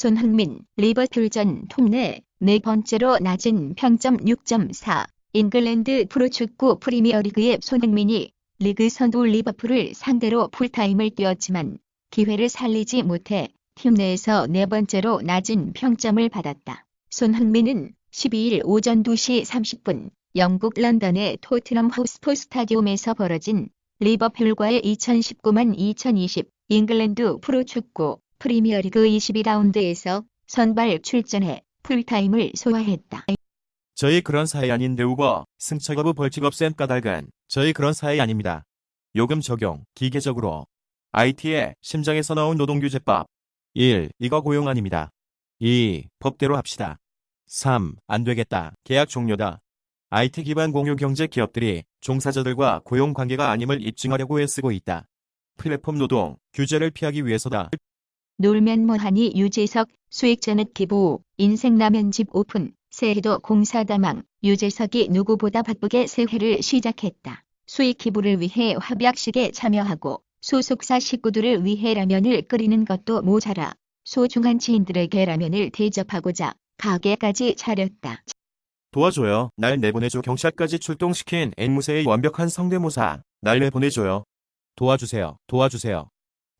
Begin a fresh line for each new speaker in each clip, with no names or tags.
손흥민, 리버풀전 톱내 네 번째로 낮은 평점 6.4. 잉글랜드 프로축구 프리미어리그의 손흥민이 리그 선두 리버풀을 상대로 풀타임을 뛰었지만 기회를 살리지 못해 팀 내에서 네 번째로 낮은 평점을 받았다. 손흥민은 12일 오전 2시 30분 영국 런던의 토트넘 핫스퍼 스타디움에서 벌어진 리버풀과의 2019-2020 잉글랜드 프로축구 프리미어리그 22라운드에서 선발 출전해 풀타임을 소화했다.
저희 그런 사이 아닌데 우버, 승차 거부 벌칙 없앤 까닭은 저희 그런 사이 아닙니다. 요금 적용, 기계적으로. IT의 심장에서 나온 노동규제법. 1. 이거 고용 아닙니다. 2. 법대로 합시다. 3. 안 되겠다. 계약 종료다. IT 기반 공유 경제 기업들이 종사자들과 고용 관계가 아님을 입증하려고 애쓰고 있다. 플랫폼 노동, 규제를 피하기 위해서다.
놀면 뭐하니 유재석, 수익 전액 기부, 인생라면 집 오픈, 새해도 공사다망, 유재석이 누구보다 바쁘게 새해를 시작했다. 수익 기부를 위해 합약식에 참여하고 소속사 식구들을 위해 라면을 끓이는 것도 모자라 소중한 지인들에게 라면을 대접하고자 가게까지 차렸다.
도와줘요. 날 내보내줘. 경찰까지 출동시킨 앵무새의 완벽한 성대모사. 날 내보내줘요. 도와주세요. 도와주세요.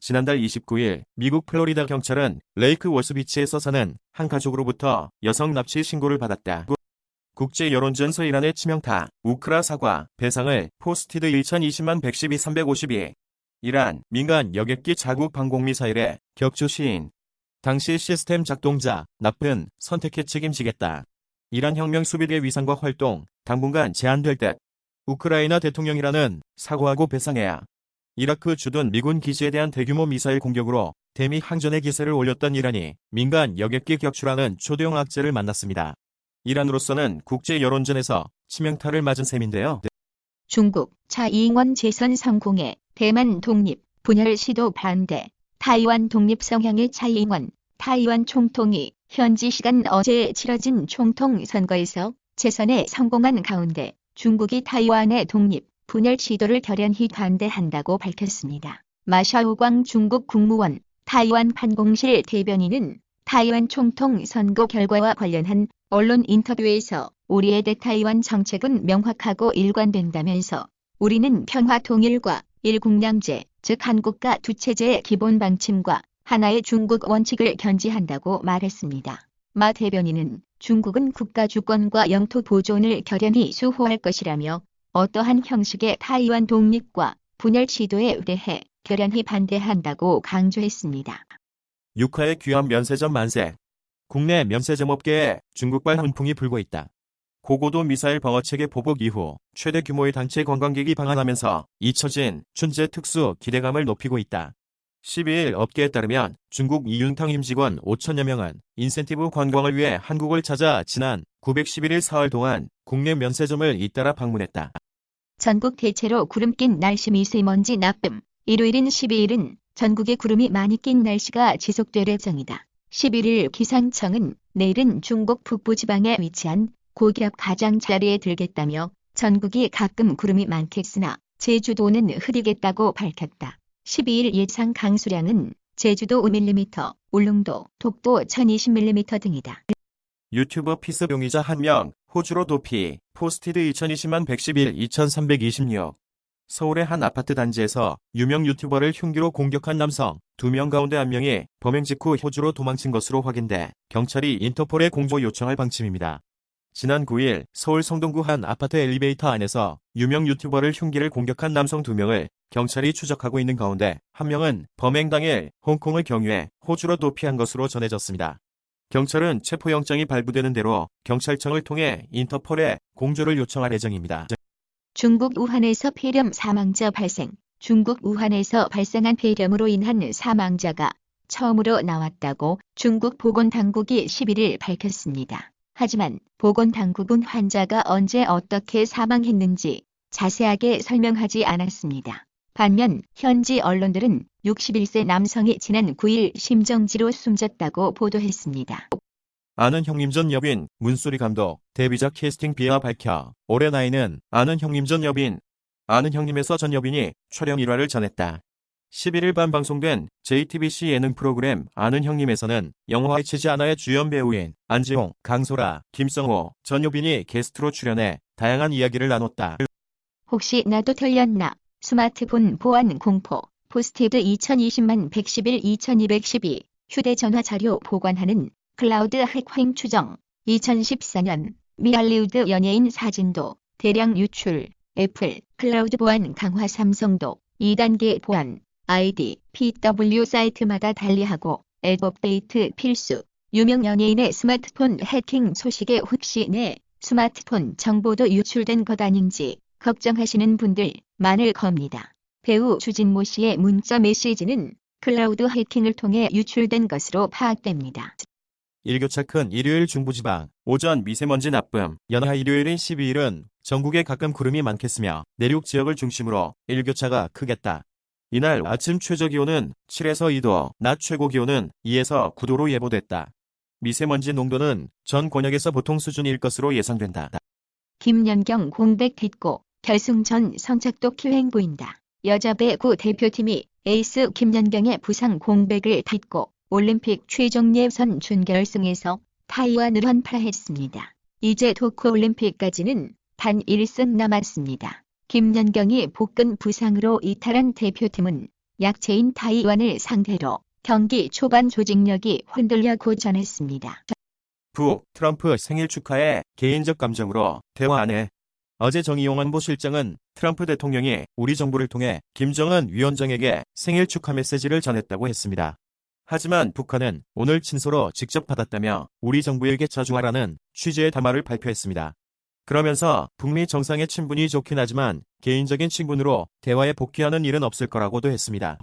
지난달 29일 미국 플로리다 경찰은 레이크 월스비치에서 사는 한 가족으로부터 여성 납치 신고를 받았다. 국제 여론전서 이란의 치명타, 우크라 사과, 배상을 포스티드 1020만 112 352. 이란 민간 여객기 자국 항공미사일의 격추 시인. 당시 시스템 작동자, 나쁜, 선택해 책임지겠다. 이란 혁명 수비대 위상과 활동, 당분간 제한될 듯. 우크라이나 대통령이라는 사과하고 배상해야. 이라크 주둔 미군 기지에 대한 대규모 미사일 공격으로 대미 항전의 기세를 올렸던 이란이 민간 여객기 격추라는 초대형 악재를 만났습니다. 이란으로서는 국제 여론전에서 치명타를 맞은 셈인데요.
중국, 차이잉원 재선 성공에 대만 독립, 분열 시도 반대, 타이완 독립 성향의 차이잉원, 타이완 총통이 현지 시간 어제 치러진 총통 선거에서 재선에 성공한 가운데 중국이 타이완의 독립, 분열 시도를 결연히 반대한다고 밝혔습니다. 마샤오광 중국 국무원, 타이완 판공실 대변인은 타이완 총통 선거 결과와 관련한 언론 인터뷰에서 우리의 대타이완 정책은 명확하고 일관된다면서 우리는 평화 통일과 일국량제, 즉 한국과 두 체제의 기본 방침과 하나의 중국 원칙을 견지한다고 말했습니다. 마 대변인은 중국은 국가 주권과 영토 보존을 결연히 수호할 것이라며 어떠한 형식의 타이완 독립과 분열 시도에 대해 결연히 반대한다고 강조했습니다.
육하의 귀한 면세점 만세. 국내 면세점 업계에 중국발 훈풍이 불고 있다. 고고도 미사일 방어체계 보복 이후 최대 규모의 단체 관광객이 방한하면서 잊혀진 춘제 특수 기대감을 높이고 있다. 12일 업계에 따르면 중국 이윤탕 임직원 5천여 명은 인센티브 관광을 위해 한국을 찾아 지난 911일 사흘 동안 국내 면세점을 잇따라 방문했다.
전국 대체로 구름 낀 날씨 미세먼지 나쁨. 일요일인 12일은 전국에 구름이 많이 낀 날씨가 지속될 예정이다. 11일 기상청은 내일은 중국 북부지방에 위치한 고기압 가장자리에 들겠다며 전국이 가끔 구름이 많겠으나 제주도는 흐리겠다고 밝혔다. 12일 예상 강수량은 제주도 5mm, 울릉도, 독도 1020mm 등이다.
유튜버 피스용의자 1명, 호주로 도피, 포스티드 2020만 111 2326. 서울의 한 아파트 단지에서 유명 유튜버를 흉기로 공격한 남성 2명 가운데 1명이 범행 직후 호주로 도망친 것으로 확인돼 경찰이 인터폴에 공조 요청할 방침입니다. 지난 9일 서울 성동구 한 아파트 엘리베이터 안에서 유명 유튜버를 흉기를 공격한 남성 2명을 경찰이 추적하고 있는 가운데 1명은 범행 당일 홍콩을 경유해 호주로 도피한 것으로 전해졌습니다. 경찰은 체포영장이 발부되는 대로 경찰청을 통해 인터폴에 공조를 요청할 예정입니다.
중국 우한에서 폐렴 사망자 발생. 중국 우한에서 발생한 폐렴으로 인한 사망자가 처음으로 나왔다고 중국 보건당국이 11일 밝혔습니다. 하지만 보건당국은 환자가 언제 어떻게 사망했는지 자세하게 설명하지 않았습니다. 반면 현지 언론들은 61세 남성이 지난 9일 심정지로 숨졌다고 보도했습니다.
아는 형님 전 여빈, 문소리 감독, 데뷔작 캐스팅 비하 밝혀 올해 나이는 아는 형님 전 여빈, 아는 형님에서 전 여빈이 촬영 일화를 전했다. 11일 밤 방송된 JTBC 예능 프로그램 아는 형님에서는 영화 해치지 않아의 주연 배우인 안지홍, 강소라, 김성호, 전효빈이 게스트로 출연해 다양한 이야기를 나눴다.
혹시 나도 틀렸나? 스마트폰 보안 공포. 포스티드 2020만 111 2212. 휴대전화 자료 보관하는 클라우드 해킹 추정. 2014년 미 할리우드 연예인 사진도 대량 유출. 애플 클라우드 보안 강화. 삼성도 2단계 보안. ID, PW 사이트마다 달리하고 앱 업데이트 필수. 유명 연예인의 스마트폰 해킹 소식에 혹시 내 스마트폰 정보도 유출된 것 아닌지 걱정하시는 분들 많을 겁니다. 배우 주진모 씨의 문자 메시지는 클라우드 해킹을 통해 유출된 것으로 파악됩니다.
일교차 큰 일요일 중부지방, 오전 미세먼지 나쁨, 연하 일요일인 12일은 전국에 가끔 구름이 많겠으며 내륙 지역을 중심으로 일교차가 크겠다. 이날 아침 최저기온은 7에서 2도, 낮 최고기온은 2에서 9도로 예보됐다. 미세먼지 농도는 전 권역에서 보통 수준일 것으로 예상된다.
김연경 공백 딛고 결승전 성적도 기행 보인다. 여자 배구 대표팀이 에이스 김연경의 부상 공백을 딛고 올림픽 최종 예선 준결승에서 타이완을 완파했습니다. 이제 도쿄올림픽까지는 단 1승 남았습니다. 김연경이 복근 부상으로 이탈한 대표팀은 약체인 타이완을 상대로 경기 초반 조직력이 흔들려고 전했습니다.
부 트럼프 생일 축하에 개인적 감정으로 대화 안 해. 어제 정의용 안보실장은 트럼프 대통령이 우리 정부를 통해 김정은 위원장에게 생일 축하 메시지를 전했다고 했습니다. 하지만 북한은 오늘 친서로 직접 받았다며 우리 정부에게 자중하라는 취지의 담화를 발표했습니다. 그러면서 북미 정상의 친분이 좋긴 하지만 개인적인 친분으로 대화에 복귀하는 일은 없을 거라고도 했습니다.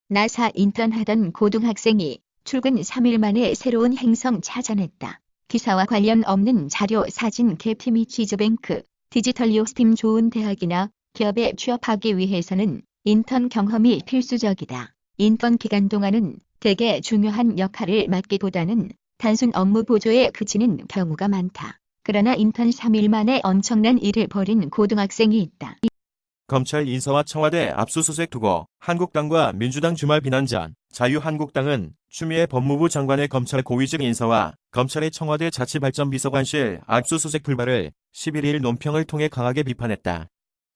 나사 인턴하던 고등학생이 출근 3일 만에 새로운 행성 찾아냈다. 기사와 관련 없는 자료 사진 캡 이미지뱅크 디지털 요스팀 좋은 대학이나 기업에 취업하기 위해서는 인턴 경험이 필수적이다. 인턴 기간 동안은 대개 중요한 역할을 맡기보다는 단순 업무 보조에 그치는 경우가 많다. 그러나 인턴 3일 만에 엄청난 일을 벌인 고등학생이 있다.
검찰 인사와 청와대 압수수색 두고 한국당과 민주당 주말 비난전. 자유한국당은 추미애 법무부 장관의 검찰 고위직 인사와 검찰의 청와대 자치발전비서관실 압수수색 불발을 11일 논평을 통해 강하게 비판했다.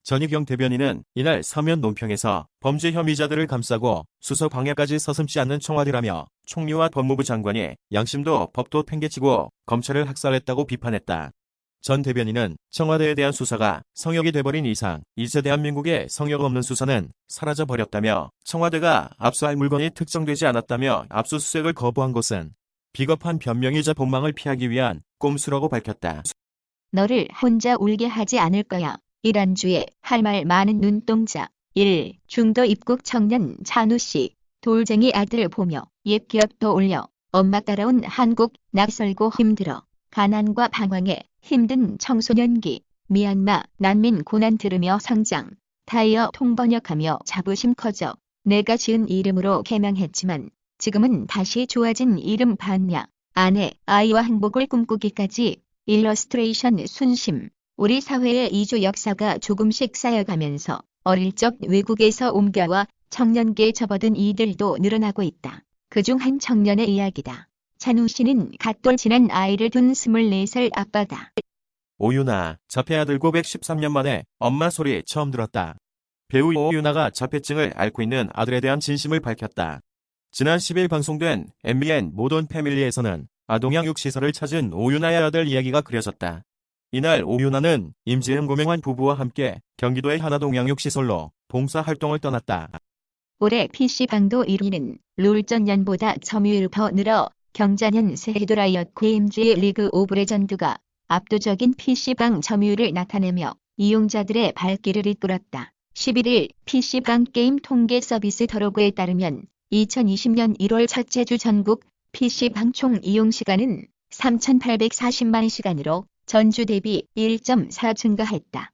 전희경 대변인은 이날 서면 논평에서 범죄 혐의자들을 감싸고 수사 방해까지 서슴지 않는 청와대라며 총리와 법무부 장관이 양심도 법도 팽개치고 검찰을 학살했다고 비판했다. 전 대변인은 청와대에 대한 수사가 성역이 돼버린 이상 이제 대한민국의 성역 없는 수사는 사라져버렸다며 청와대가 압수할 물건이 특정되지 않았다며 압수수색을 거부한 것은 비겁한 변명이자 본망을 피하기 위한 꼼수라고 밝혔다.
너를 혼자 울게 하지 않을 거야. 이란주에 할 말 많은 눈동자. 1. 중도 입국 청년 찬우 씨. 돌쟁이 아들 보며 옛 기억도 올려. 엄마 따라온 한국 낯설고 힘들어. 가난과 방황에 힘든 청소년기. 미얀마 난민 고난 들으며 성장. 타이어 통번역하며 자부심 커져. 내가 지은 이름으로 개명했지만 지금은 다시 좋아진 이름 반야. 아내, 아이와 행복을 꿈꾸기까지. 일러스트레이션 순심. 우리 사회의 이주 역사가 조금씩 쌓여가면서 어릴 적 외국에서 옮겨와 청년기에 접어든 이들도 늘어나고 있다. 그중 한 청년의 이야기다. 찬우 씨는 갓돌 지난 아이를 둔 24살 아빠다.
오유나, 자폐 아들 고백 13년 만에 엄마 소리 처음 들었다. 배우 오유나가 자폐증을 앓고 있는 아들에 대한 진심을 밝혔다. 지난 10일 방송된 MBN 모던 패밀리에서는 아동양육시설을 찾은 오유나의 아들 이야기가 그려졌다. 이날 오유나는 임지은 고명환 부부와 함께 경기도의 하나동양육시설로 봉사활동을 떠났다.
올해 PC방도 1위는 롤전년보다 점유율 더 늘어 경자년 새해 드라이엇 게임즈의 리그 오브 레전드가 압도적인 PC방 점유율을 나타내며 이용자들의 발길을 이끌었다. 11일 PC방 게임 통계 서비스 더로그에 따르면 2020년 1월 첫째 주 전국 PC방 총 이용시간은 3,840만 시간으로 전주 대비 1.4 증가했다.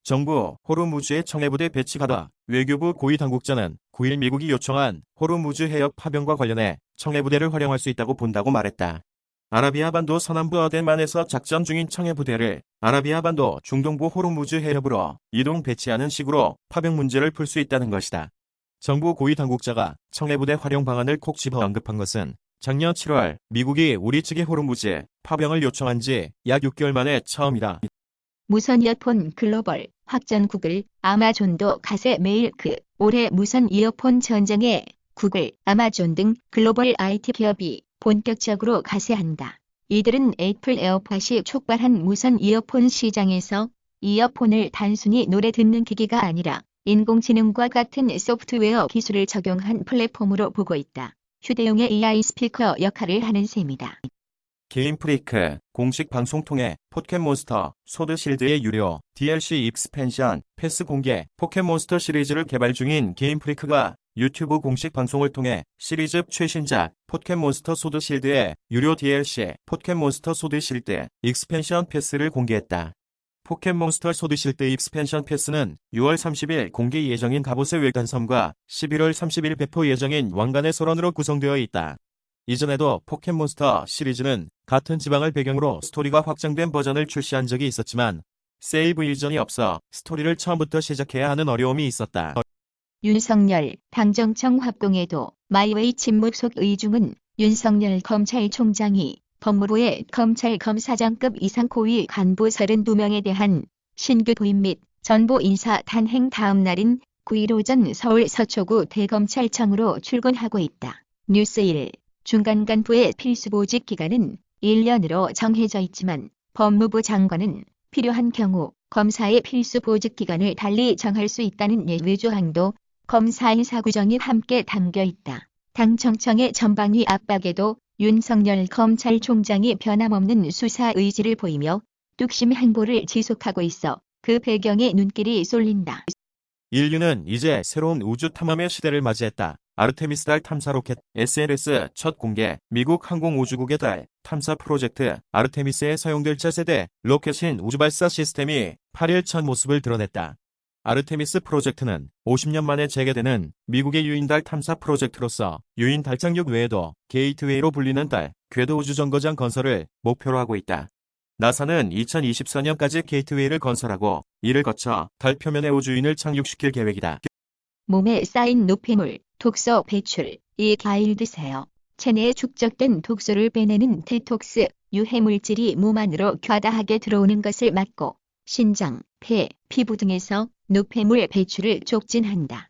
정부 호르무즈의 청해부대 배치가다. 외교부 고위당국자는 9일 미국이 요청한 호르무즈 해역 파병과 관련해 청해부대를 활용할 수 있다고 본다고 말했다. 아라비아 반도 서남부 아덴만에서 작전 중인 청해부대를 아라비아 반도 중동부 호르무즈 해협으로 이동 배치하는 식으로 파병 문제를 풀 수 있다는 것이다. 정부 고위 당국자가 청해부대 활용 방안을 콕 집어 언급한 것은 작년 7월 미국이 우리 측에 호르무즈 파병을 요청한 지 약 6개월 만에 처음이다.
무선 이어폰 글로벌 확전 구글, 아마존도 가세 매일 올해 무선 이어폰 전쟁에 구글, 아마존 등 글로벌 IT 기업이 본격적으로 가세한다. 이들은 애플 에어팟이 촉발한 무선 이어폰 시장에서 이어폰을 단순히 노래 듣는 기기가 아니라 인공지능과 같은 소프트웨어 기술을 적용한 플랫폼으로 보고 있다. 휴대용의 AI 스피커 역할을 하는 셈이다.
게임프리크 공식 방송 통해 포켓몬스터 소드실드의 유료 DLC 익스펜션 패스 공개 포켓몬스터 시리즈를 개발 중인 게임프리크가 유튜브 공식 방송을 통해 시리즈 최신작 포켓몬스터 소드실드의 유료 DLC 포켓몬스터 소드실드 익스펜션 패스를 공개했다. 포켓몬스터 소드실드 익스펜션 패스는 6월 30일 공개 예정인 갑옷의 외관섬과 11월 30일 배포 예정인 왕관의 소런으로 구성되어 있다. 이전에도 포켓몬스터 시리즈는 같은 지방을 배경으로 스토리가 확장된 버전을 출시한 적이 있었지만 세이브 일전이 없어 스토리를 처음부터 시작해야 하는 어려움이 있었다.
윤석열, 당정청 합동에도 마이웨이 침묵 속 의중은 윤석열 검찰총장이 법무부의 검찰검사장급 이상 고위 간부 32명에 대한 신규 도입 및 전보 인사 단행 다음 날인 9일 오전 서울 서초구 대검찰청으로 출근하고 있다. 뉴스 1. 중간 간부의 필수 보직 기간은 1년으로 정해져 있지만 법무부 장관은 필요한 경우 검사의 필수 보직 기간을 달리 정할 수 있다는 예외 조항도 검사 인사 규정이 함께 담겨 있다. 당청청의 전방위 압박에도 윤석열 검찰총장이 변함없는 수사 의지를 보이며 뚝심 행보를 지속하고 있어 그 배경에 눈길이 쏠린다.
인류는 이제 새로운 우주 탐험의 시대를 맞이했다. 아르테미스 달 탐사 로켓 SLS 첫 공개 미국 항공우주국의 달 탐사 프로젝트 아르테미스에 사용될 차세대 로켓인 우주발사 시스템이 8일 첫 모습을 드러냈다. 아르테미스 프로젝트는 50년 만에 재개되는 미국의 유인 달 탐사 프로젝트로서 유인 달 착륙 외에도 게이트웨이로 불리는 달 궤도 우주정거장 건설을 목표로 하고 있다. 나사는 2024년까지 게이트웨이를 건설하고 이를 거쳐 달 표면에 우주인을 착륙시킬 계획이다.
몸에 쌓인 노폐물, 독소 배출, 이 과일 드세요. 체내에 축적된 독소를 빼내는 디톡스, 유해물질이 몸 안으로 과다하게 들어오는 것을 막고 신장, 폐, 피부 등에서 노폐물 배출을 촉진한다.